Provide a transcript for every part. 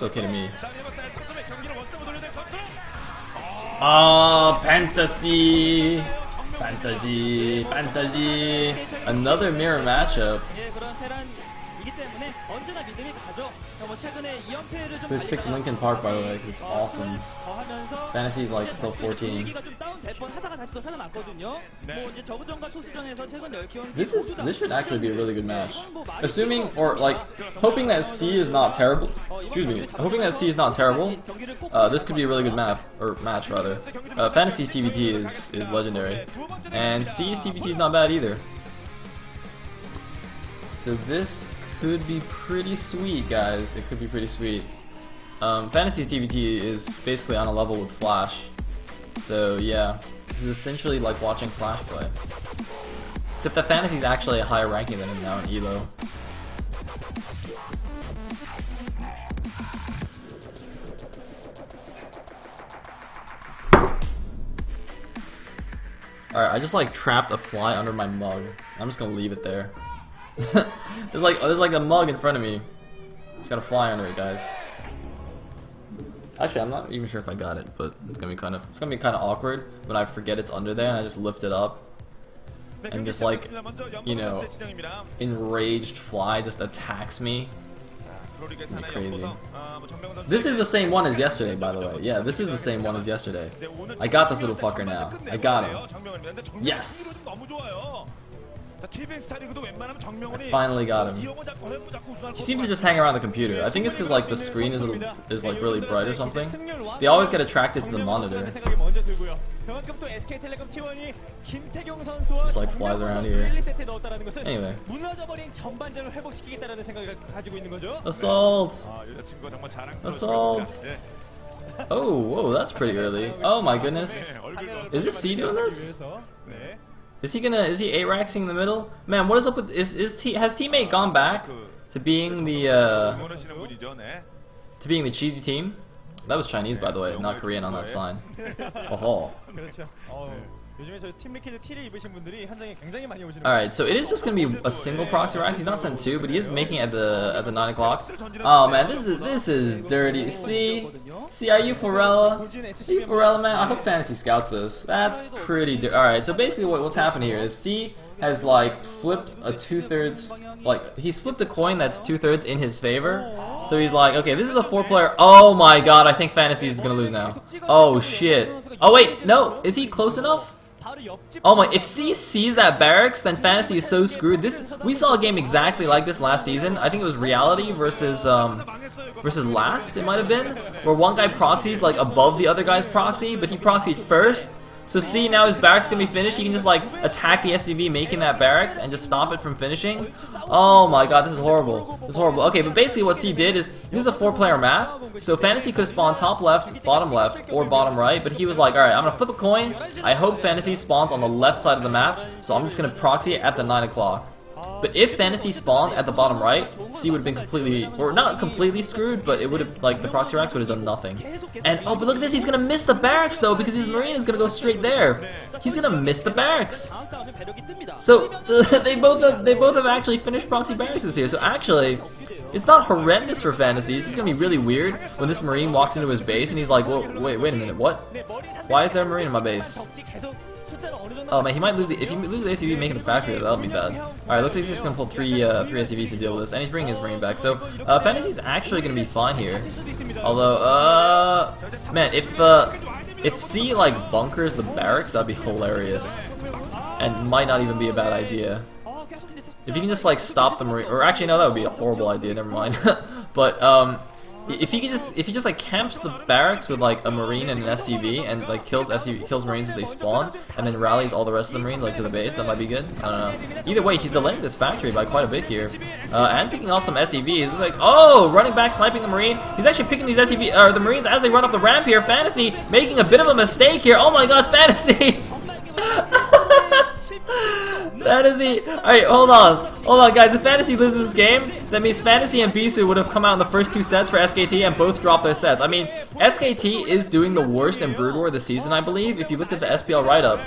Looks okay to me. Ah, fantasy! Fantasy! Fantasy! Another mirror matchup. Who's picked Lincoln Park, by the way, because it's awesome. Fantasy's like still 14. This should actually be a really good match. Assuming, or like, hoping that C is not terrible. Excuse me. Hoping that C is not terrible. This could be a really good map, or match rather. Fantasy's TBT is legendary, and C's TBT is not bad either. So this could be pretty sweet, guys. It could be pretty sweet. Fantasy's TBT is basically on a level with Flash. So yeah, this is essentially like watching Flash play. Except that Fantasy's actually a higher ranking than him now in ELO. Alright, I just like trapped a fly under my mug. I'm just gonna leave it there. there's like a mug in front of me. It's got a fly under it, guys. Actually, I'm not even sure if I got it, but it's gonna be kind of awkward when I forget it's under there and I just lift it up and just like, you know, enraged fly just attacks me. It's gonna be crazy. This is the same one as yesterday, by the way. Yeah, this is the same one as yesterday. I got this little fucker now. I got him. Yes. I finally got him. He seems to just hang around the computer. I think it's because like the screen is like really bright or something. They always get attracted to the monitor. Just like flies around here. Anyway. Assault! Assault! Oh, whoa, that's pretty early. Oh my goodness. Is this C doing this? Is he 8-raxing in the middle? Man, what is up with has teammate gone back to being the cheesy team? That was Chinese, by the way, not Korean on that sign. Oh. Alright, so it is just gonna be a single proxy rax. He's not sent 2, but he is making it at the 9 o'clock. Oh man, this is dirty. See, are you Pharrella? Are you Pharrella, man? I hope Fantasy scouts this. That's pretty dirty. Alright, so basically what's happened here is C has like flipped a 2/3, like he's flipped a coin that's 2/3 in his favor. So he's like, okay, this is a 4-player. Oh my god, I think Fantasy is gonna lose now. Oh shit. Oh wait, no, is he close enough? Oh my, if C sees that barracks, then Fantasy is so screwed. We saw a game exactly like this last season. I think it was Reality versus Last, it might have been, where one guy proxies like above the other guy's proxy, but he proxied first. So see, now his barracks can be finished. He can just like attack the SCV making that barracks and just stop it from finishing. Oh my god, this is horrible. This is horrible. Okay, but basically what C did is, this is a 4-player map, so Fantasy could have spawned top left, or bottom right, but he was like, alright, I'm gonna flip a coin. I hope Fantasy spawns on the left side of the map, so I'm just gonna proxy it at the 9 o'clock. But if Fantasy spawned at the bottom right, C would have been completely, or not completely screwed, but it would have, like, the proxy racks would have done nothing. And, oh, but look at this, he's gonna miss the barracks, though, because his Marine is gonna go straight there. He's gonna miss the barracks. So, they both have actually finished proxy barracks this year, so actually, it's not horrendous for Fantasy. It's just gonna be really weird when this Marine walks into his base and he's like, whoa, wait a minute, what? Why is there a Marine in my base? Oh man, he might lose if he loses the ACV making the factory, that'll be bad. Alright, looks like he's just gonna pull three SCVs to deal with this, and he's bringing his Marine back. So Fantasy's actually gonna be fine here. Although, man, if C like bunkers the barracks, that'd be hilarious, and might not even be a bad idea. If you can just like stop the Marine, or actually no, that would be a horrible idea. Never mind. But if he just like camps the barracks with like a Marine and an SCV and like kills Marines as they spawn, and then rallies all the rest of the Marines like to the base, that might be good. I don't know. Either way, he's delaying this factory by quite a bit here, and picking off some SCVs. It's like, oh, running back, sniping the Marine. He's actually picking these the Marines as they run up the ramp here. Fantasy making a bit of a mistake here. Oh my God, Fantasy! Fantasy. Alright, hold on, guys. If Fantasy loses this game, that means Fantasy and Bisu would have come out in the first 2 sets for SKT and both dropped their sets. I mean, SKT is doing the worst in Brood War this season, I believe. If you looked at the SPL write-up,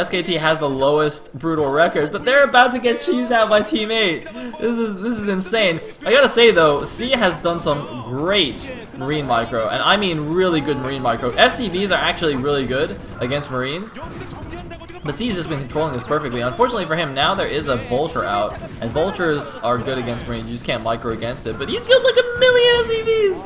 SKT has the lowest Brood War record, but they're about to get cheesed out by Team 8. This is insane. I gotta say though, C has done some great Marine micro, and I mean really good Marine micro. SCVs are actually really good against Marines. But C's just been controlling this perfectly. Unfortunately for him, now there is a Vulture out, and Vultures are good against Marines. You just can't micro against it. But he's killed like 1,000,000 SCVs!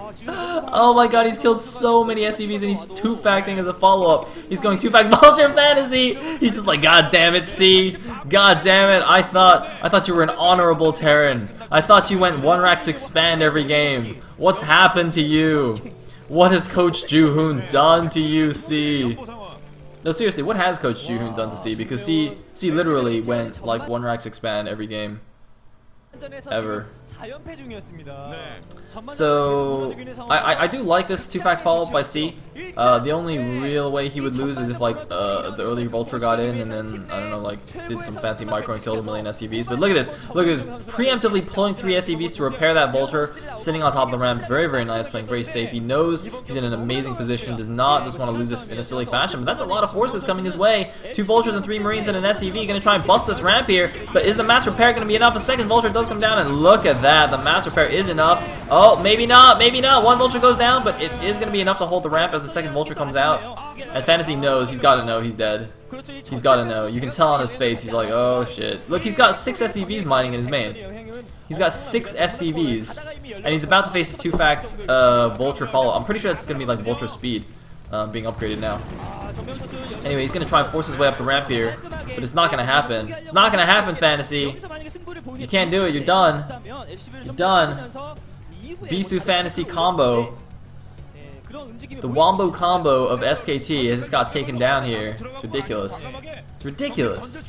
Oh my god, he's killed so many SCVs, and he's 2-facting as a follow-up. He's going 2-fact Vulture Fantasy! He's just like, god damn it, C! God damn it, I thought you were an honorable Terran. I thought you went 1-racks expand every game. What's happened to you? What has Coach Ju-hoon done to you, C? No, seriously, what has Coach Ju-hoon done to C? Because C literally went like 1-racks expand every game. Ever. So, I do like this 2-fact follow-up by C. The only real way he would lose is if like the early Vulture got in and then, I don't know, like did some fancy micro and killed 1,000,000 SCVs. But look at this, preemptively pulling 3 SCVs to repair that Vulture, sitting on top of the ramp, very, very nice, playing very safe. He knows he's in an amazing position, does not just want to lose this in a silly fashion, but that's a lot of forces coming his way. 2 Vultures and 3 Marines and an SCV, gonna try and bust this ramp here, but is the mass repair gonna be enough? A second Vulture does come down, and look at that, the mass repair is enough. Oh, maybe not, maybe not. 1 Vulture goes down, but it is gonna be enough to hold the ramp as the second Vulture comes out. And Fantasy knows, he's gotta know he's dead. He's gotta know. You can tell on his face, he's like, oh shit. Look, he's got 6 SCVs mining in his main. He's got 6 SCVs, and he's about to face a 2-fact Vulture follow. I'm pretty sure that's gonna be like Vulture speed being upgraded now. Anyway, he's gonna try and force his way up the ramp here, but it's not gonna happen. It's not gonna happen, Fantasy. You can't do it. You're done. You're done. Bisu Fantasy combo. The Wombo combo of SKT has just got taken down here. It's ridiculous. It's ridiculous.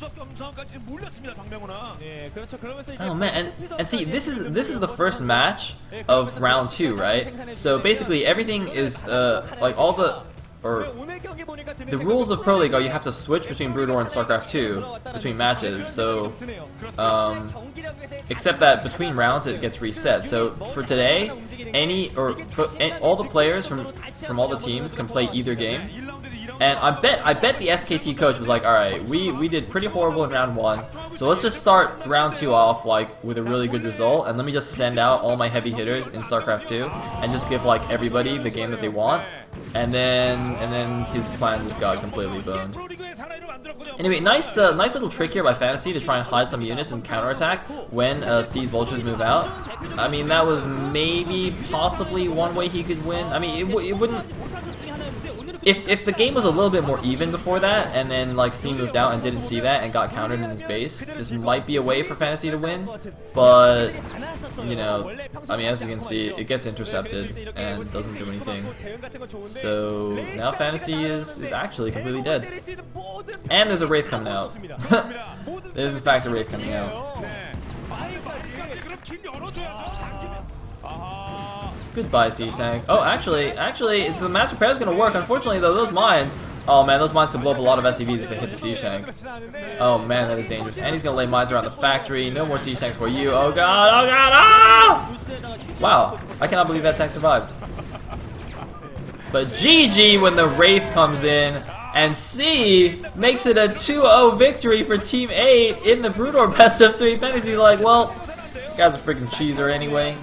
Oh man, and see, this is the first match of round 2, right? So basically everything is like all the rules of Pro League are you have to switch between Brood War and StarCraft 2 between matches. So except that between rounds it gets reset. So for today, all the players from all the teams can play either game. And I bet the SKT coach was like, alright, we did pretty horrible in round 1, so let's just start round 2 off like with a really good result, and let me just send out all my heavy hitters in StarCraft 2 and just give like everybody the game that they want. And then his plan just got completely boned. Anyway, nice little trick here by Fantasy to try and hide some units and counterattack when C's Vultures move out. I mean, that was maybe possibly one way he could win. I mean, it wouldn't. If the game was a little bit more even before that, and then like C moved out and didn't see that and got countered in his base, this might be a way for Fantasy to win. But you know, I mean, as you can see, it gets intercepted and doesn't do anything. So now Fantasy is actually completely dead. And there's a Wraith coming out. There's in fact a Wraith coming out. Goodbye, Siege Tank. Oh, actually, it's the mass repair is gonna work. Unfortunately, though, those mines. Oh man, those mines could blow up a lot of SCVs if they hit the Siege Tank. Oh man, that is dangerous. And he's gonna lay mines around the factory. No more Siege Tanks for you. Oh god! Oh god! Ah! Wow, I cannot believe that tank survived. But GG when the Wraith comes in, and C makes it a 2-0 victory for Team 8 in the Brood War Best of 3. Fantasy like, well, you guys are freaking cheeser anyway.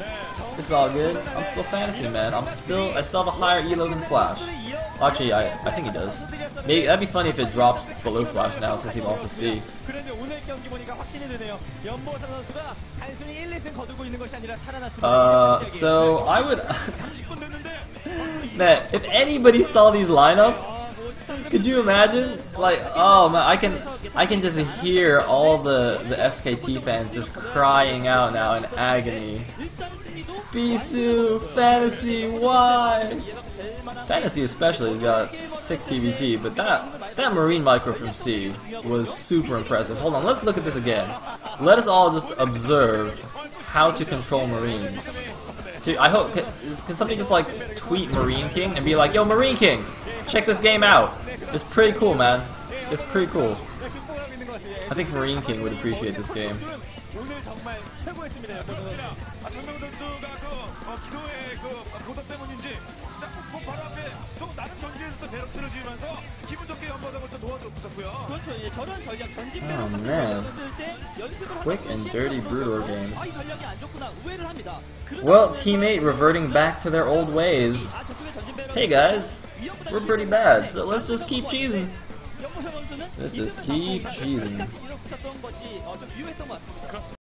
It's all good. I'm still Fantasy, man. I still have a higher elo than Flash. Well, actually, I think he does. Maybe that'd be funny if it drops below Flash now since he lost to C. So I would. Man, if anybody saw these lineups, could you imagine? Like, oh man, I can just hear all the SKT fans just crying out now in agony. Bisu, Fantasy, why? Fantasy especially has got sick TVT, but that Marine micro from C was super impressive. Hold on, let's look at this again. Let us all just observe how to control Marines. I hope, can somebody just like tweet Marine King and be like, yo Marine King, check this game out. It's pretty cool, man. It's pretty cool. I think Marine King would appreciate this game. 오늘 정말 최고였습니다. 그렇습니다. 정명훈 선수가 기도의 보답 때문인지 바로 앞에 다른 전지에서 베럭스를 지으면서 기분 좋게 연마당을 또 도와줬고요. 그렇죠. 이제 저런 전략 전진 Oh, 배럭 man. 쓸 때 연습을 Quick and dirty Brutor games. 이 전략이 안 좋구나 우회를 합니다. Well, teammate reverting back to their old ways. Hey guys, we're pretty bad, so let's just keep cheesing. Let's just keep cheesing.